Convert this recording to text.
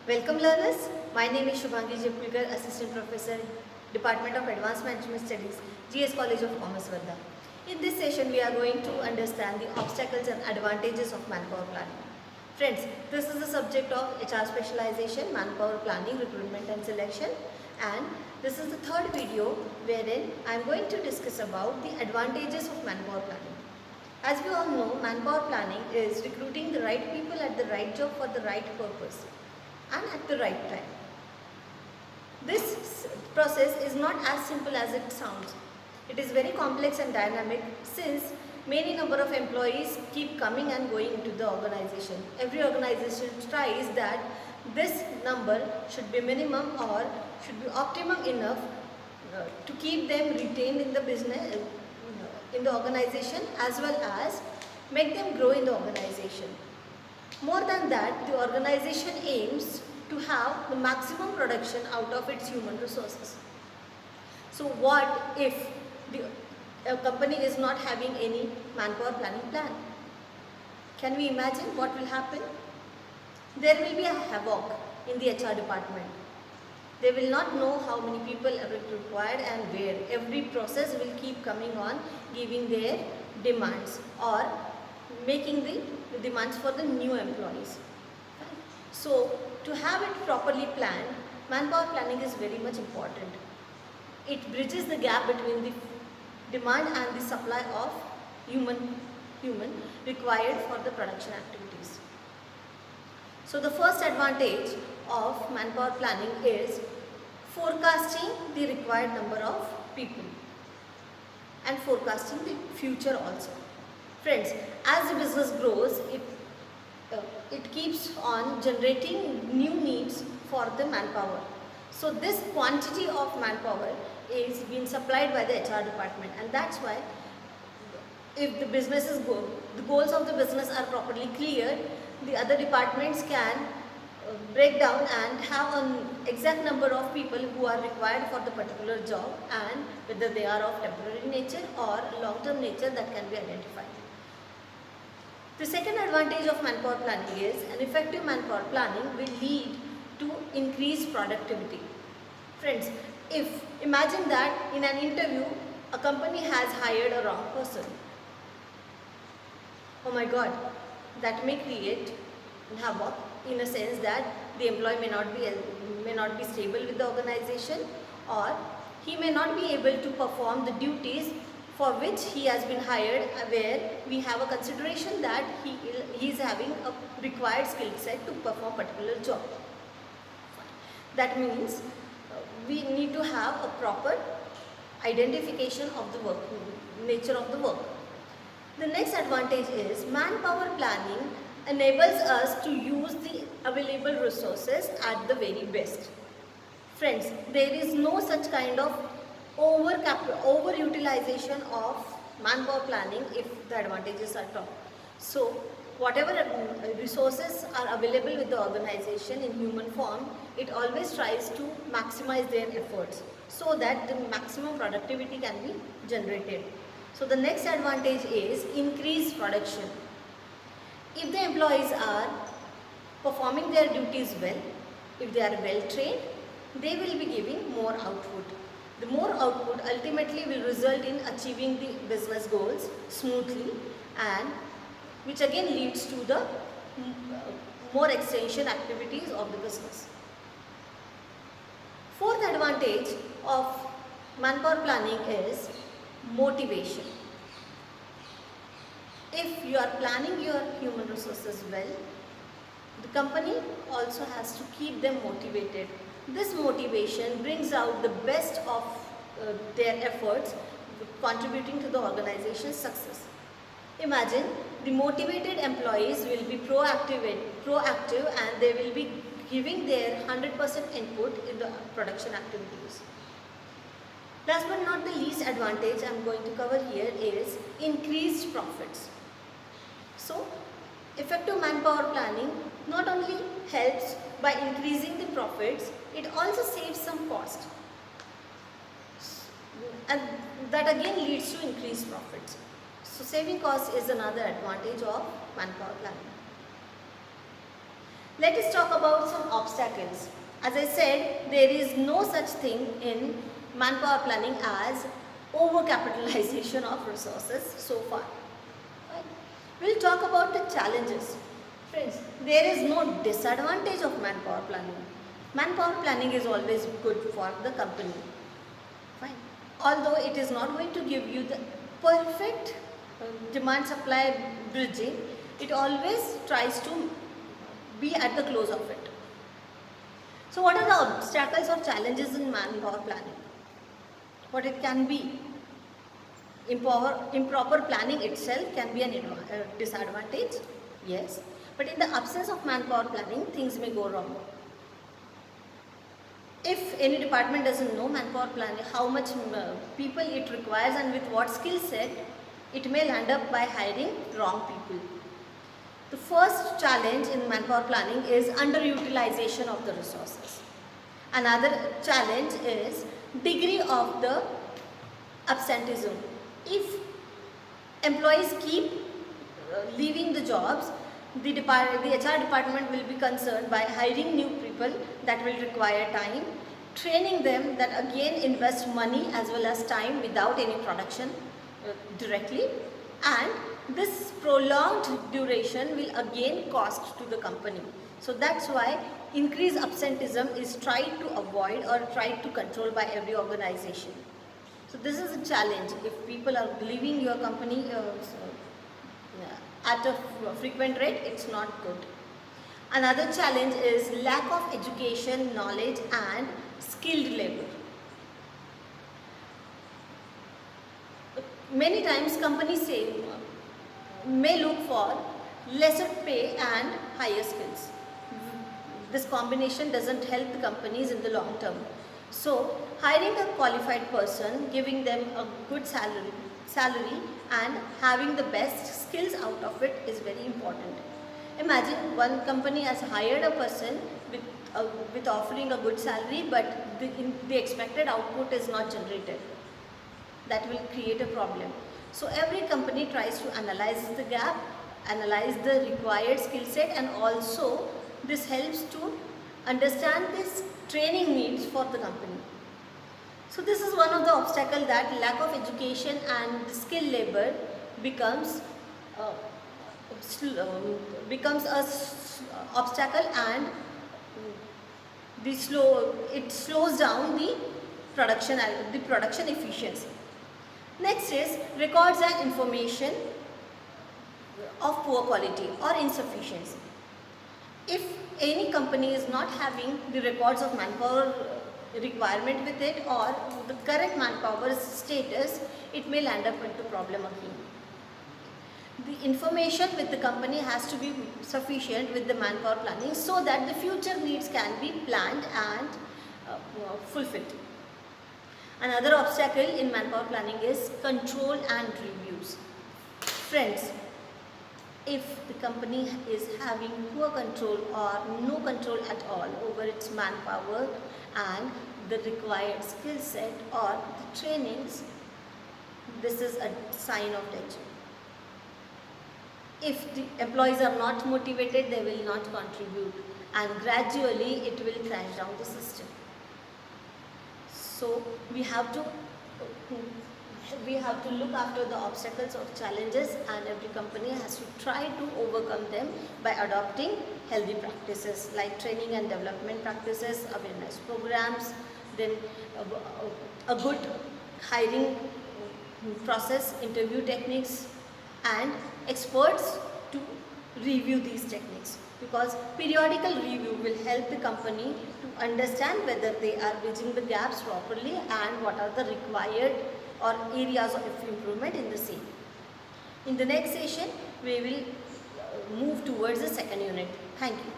Welcome learners, my name is Shubhangi Jepulkar, Assistant Professor, Department of Advanced Management Studies, GS College of Commerce, Varda. In this session, we are going to understand the obstacles and advantages of manpower planning. Friends, this is the subject of HR specialization, manpower planning, recruitment and selection, and this is the third video wherein I am going to discuss about the advantages of manpower planning. As we all know, manpower planning is recruiting the right people at the right job for the right purpose and at the right time. This process is not as simple as it sounds. It is very complex and dynamic since many number of employees keep coming and going into the organization. Every organization tries that this number should be minimum or should be optimum enough to keep them retained in the business, in the organization, as well as make them grow in the organization. More than that, the organization aims to have the maximum production out of its human resources. So what if a company is not having any manpower planning plan? Can we imagine what will happen? There will be a havoc in the HR department. They will not know how many people are required and where. Every process will keep coming on, giving their demands or making the demands for the new employees. So to have it properly planned, manpower planning is very much important. It bridges the gap between the demand and the supply of human required for the production activities. So the first advantage of manpower planning is forecasting the required number of people and forecasting the future also. Friends, as the business grows, it keeps on generating new needs for the manpower. So this quantity of manpower is being supplied by the HR department, and that's why if the business is good, the goals of the business are properly clear, the other departments can break down and have an exact number of people who are required for the particular job, and whether they are of temporary nature or long-term nature, that can be identified. The second advantage of manpower planning is an effective manpower planning will lead to increased productivity. Friends, if imagine that in an interview a company has hired a wrong person. Oh my God, that may create havoc in a sense that the employee may not be stable with the organization, or he may not be able to perform the duties for which he has been hired, where we have a consideration that he is having a required skill set to perform particular job. That means we need to have a proper identification of the work, nature of the work. The next advantage is manpower planning enables us to use the available resources at the very best. Friends, there is no such kind of overutilization of manpower planning if the advantages are top. So whatever resources are available with the organization in human form, it always tries to maximize their efforts so that the maximum productivity can be generated. So the next advantage is increased production. If the employees are performing their duties well, if they are well trained, they will be giving more output. The more output ultimately will result in achieving the business goals smoothly, and which again leads to the more extension activities of the business. Fourth advantage of manpower planning is motivation. If you are planning your human resources well, the company also has to keep them motivated. This motivation brings out the best of their efforts, contributing to the organization's success. Imagine the motivated employees will be proactive and they will be giving their 100% input in the production activities. Last but not the least advantage I am going to cover here is increased profits. So, effective manpower planning not only helps by increasing the profits, it also saves some cost. And that again leads to increased profits. So saving cost is another advantage of manpower planning. Let us talk about some obstacles. As I said, there is no such thing in manpower planning as overcapitalization of resources so far. Right? We'll talk about the challenges. Friends, there is no disadvantage of manpower planning. Manpower planning is always good for the company. Fine. Although it is not going to give you the perfect demand supply bridging, it always tries to be at the close of it. So what are the obstacles or challenges in manpower planning? What it can be? Improper planning itself can be a disadvantage, yes. But in the absence of manpower planning, things may go wrong. If any department doesn't know manpower planning, how much people it requires and with what skill set, it may land up by hiring wrong people. The first challenge in manpower planning is underutilization of the resources. Another challenge is degree of the absenteeism. If employees keep leaving the jobs, the HR department will be concerned by hiring new people that will require time, training them that again invest money as well as time without any production directly, and this prolonged duration will again cost to the company. So that's why increased absenteeism is tried to avoid or tried to control by every organization. So this is a challenge. If people are leaving your company at a frequent rate, it's not good. Another challenge is lack of education, knowledge and skilled labor. Many times companies may look for lesser pay and higher skills. This combination doesn't help the companies in the long term. So hiring a qualified person, giving them a good salary and having the best skills out of it is very important. Imagine one company has hired a person with offering a good salary, but the expected output is not generated. That will create a problem. So every company tries to analyze the gap, analyze the required skill set, and also this helps to understand this training needs for the company. So this is one of the obstacles, that lack of education and skilled labor becomes a obstacle, and it slows down the production efficiency. Next is records and information of poor quality or insufficiency. If any company is not having the records of manpower requirement with it or the current manpower status, it may land up into problem again. The information with the company has to be sufficient with the manpower planning so that the future needs can be planned and fulfilled. Another obstacle in manpower planning is control and reviews. Friends, if the company is having poor control or no control at all over its manpower and the required skill set or the trainings, this is a sign of danger. If the employees are not motivated, they will not contribute, and gradually it will crash down the system. So we have to look after the obstacles or challenges, and every company has to try to overcome them by adopting healthy practices like training and development practices, awareness programs, then a good hiring process, interview techniques, and experts to review these techniques, because periodical review will help the company to understand whether they are bridging the gaps properly and what are the required or areas of improvement in the same. In the next session, we will move towards the second unit. Thank you.